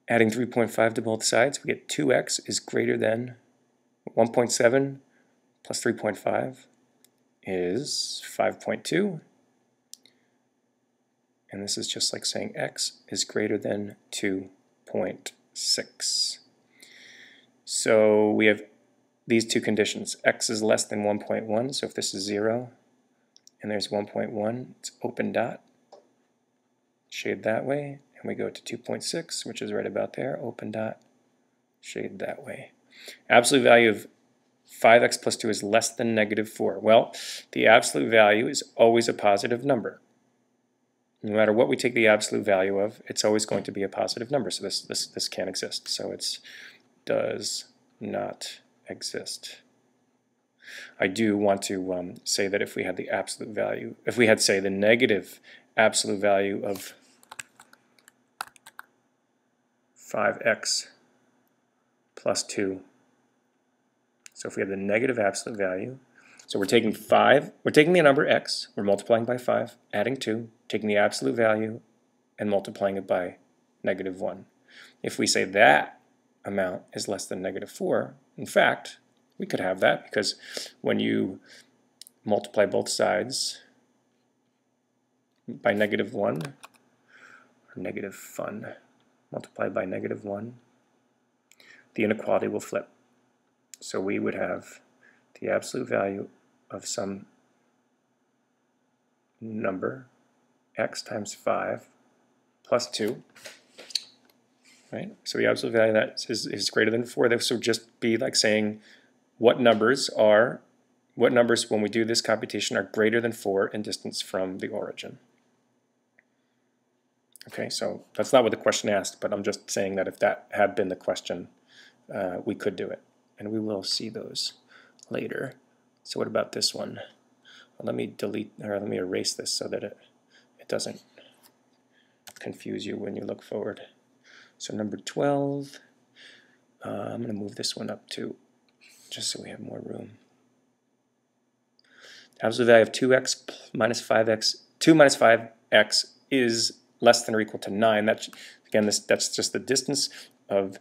Adding 3.5 to both sides, we get 2x is greater than 1.7 plus 3.5 is 5.2. And this is just like saying x is greater than 2.6. So we have these two conditions. X is less than 1.1, so if this is 0 and there's 1.1, it's open dot, shade that way, and we go to 2.6, which is right about there, open dot, shade that way. Absolute value of 5x plus 2 is less than -4. Well, the absolute value is always a positive number. No matter what we take the absolute value of, it's always going to be a positive number. So this can't exist. So it does not exist. I do want to say that if we had the absolute value, if we had, say, the negative absolute value of 5x plus 2, so if we have the negative absolute value, so we're taking the number x, we're multiplying by 5, adding 2, taking the absolute value and multiplying it by -1. If we say that amount is less than -4, in fact, we could have that because when you multiply both sides by -1, or negative fun, multiply by -1, the inequality will flip. So we would have the absolute value of some number, x times 5 plus 2, right? So the absolute value of that is greater than 4. This would just be like saying what numbers when we do this computation are greater than 4 in distance from the origin. Okay, so that's not what the question asked, but I'm just saying that if that had been the question, we could do it. And we will see those later. So what about this one? Well, let me erase this so that it doesn't confuse you when you look forward. So number 12, I'm going to move this one up too, just so we have more room. Absolute value of 2x minus 5x, 2 minus 5x is less than or equal to 9. That's just the distance of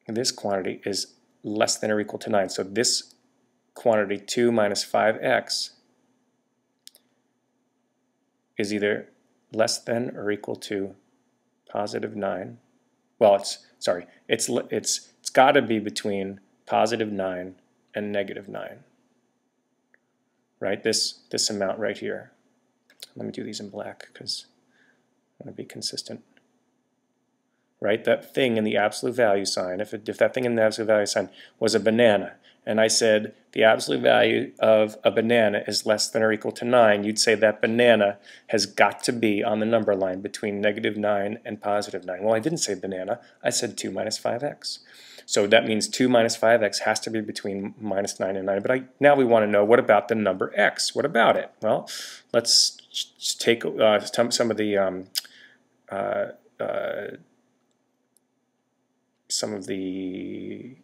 this quantity is less than or equal to 9. So this quantity, 2 minus 5x, is either less than or equal to +9. Well, it's got to be between +9 and -9. Right? This amount right here. Let me do these in black because I want to be consistent. Right? That thing in the absolute value sign, if that thing in the absolute value sign was a banana, and I said the absolute value of a banana is less than or equal to 9, you'd say that banana has got to be on the number line between -9 and +9. Well, I didn't say banana. I said 2 minus 5x. So that means 2 minus 5x has to be between -9 and 9. But now we want to know, what about the number x? What about it? Well, let's take some of the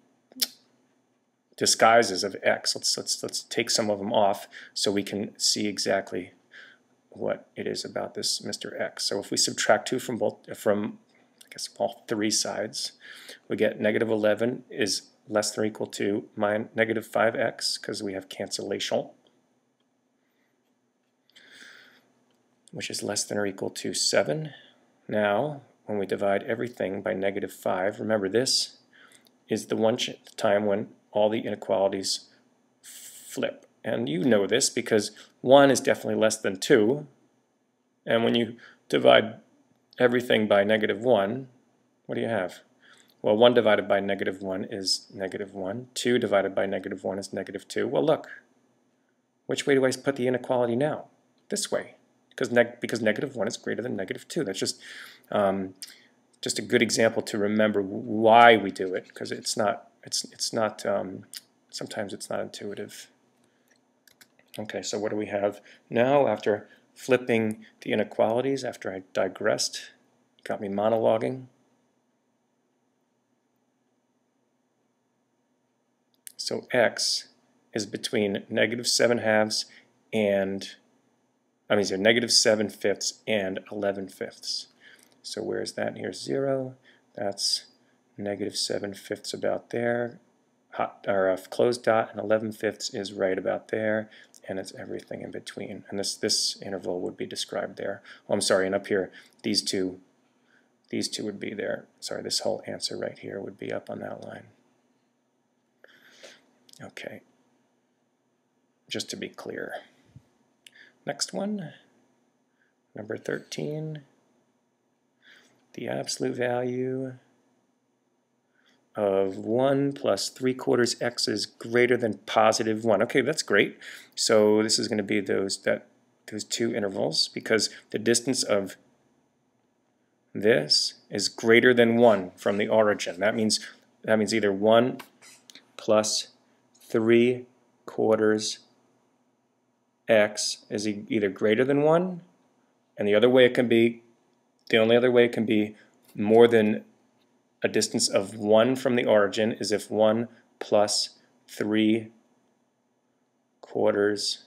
disguises of x. Let's take some of them off so we can see exactly what it is about this Mr. X. So if we subtract 2 from all three sides, we get -11 is less than or equal to -5x because we have cancellation, which is less than or equal to 7. Now, when we divide everything by -5, remember this is the one time when all the inequalities flip. And you know this because 1 is definitely less than 2. And when you divide everything by -1, what do you have? Well, 1 divided by -1 is -1. 2 divided by -1 is -2. Well, look. Which way do I put the inequality now? This way. Because -1 is greater than -2. That's just a good example to remember why we do it, because sometimes it's not intuitive. Okay, so what do we have now after flipping the inequalities, after I digressed, got me monologuing? So x is between -7/2 and, -7/5 and 11/5. So where is that? Here's 0. That's negative 7/5 about there. Closed dot and 11/5 is right about there, and it's everything in between. And this interval would be described there. Oh, I'm sorry, and up here, these two would be there. Sorry, this whole answer right here would be up on that line. Okay, just to be clear. Next one, number 13. The absolute value of 1 plus 3/4 x is greater than positive 1. Okay, that's great. So this is going to be those two intervals, because the distance of this is greater than 1 from the origin. That means either 1 plus 3/4 x is either greater than 1, and the only other way it can be more than a distance of 1 from the origin is if 1 plus 3/4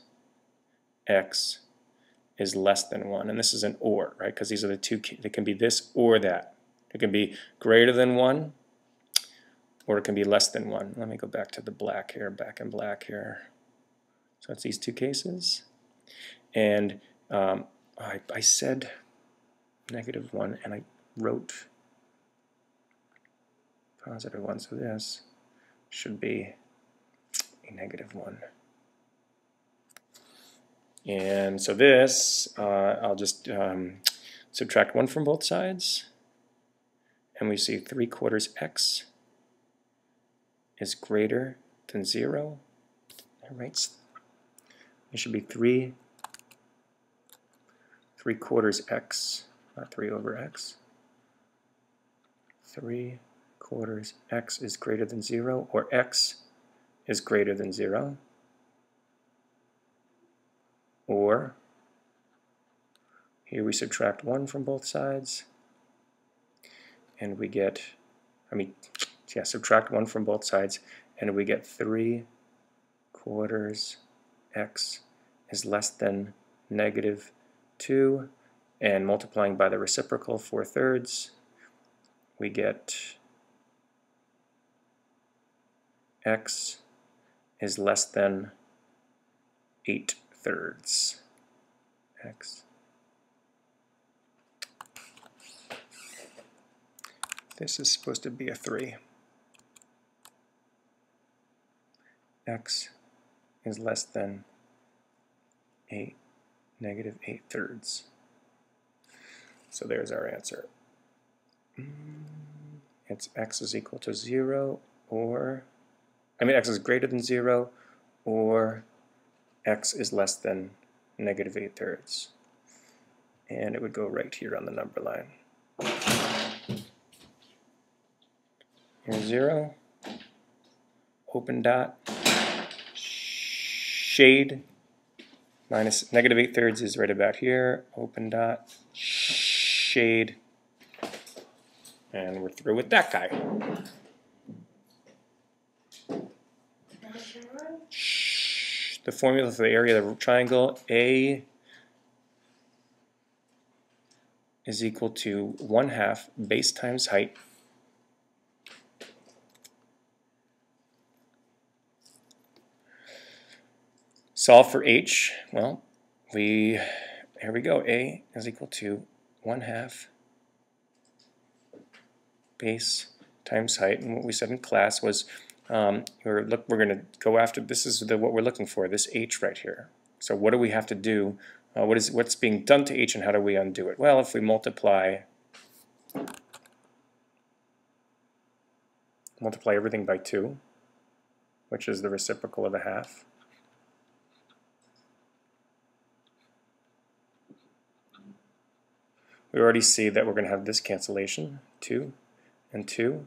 x is less than 1. And this is an or, right? Because these are the two, it can be this or that. It can be greater than 1, or it can be less than 1. Let me go back to the black here, back in black here. So it's these two cases. And I said -1, and I wrote +1, so this should be a -1. And so this, I'll just subtract 1 from both sides, and we see 3/4 x is greater than 0. All right, it should be 3/4 x, not 3 over x. 3/4 x is greater than 0, or x is greater than 0, or here we subtract 1 from both sides, and we get, subtract 1 from both sides, and we get 3/4 x is less than -2, and multiplying by the reciprocal 4/3, we get x is less than 8/3. X. This is supposed to be a 3. X is less than -8/3. So there's our answer. It's x is equal to 0, or, x is greater than 0, or x is less than -8/3. And it would go right here on the number line. Here's 0, open dot, shade, minus -8/3 is right about here, open dot, shade, and we're through with that guy. The formula for the area of the triangle, A is equal to 1/2 base times height solve for h. Well, here we go. A is equal to 1/2 base times height, and what we said in class was we're going to go after, this is what we're looking for, this h right here. So what do we have to do? What's being done to h, and how do we undo it? Well, if we multiply everything by 2, which is the reciprocal of 1/2, we already see that we're going to have this cancellation, 2 and 2.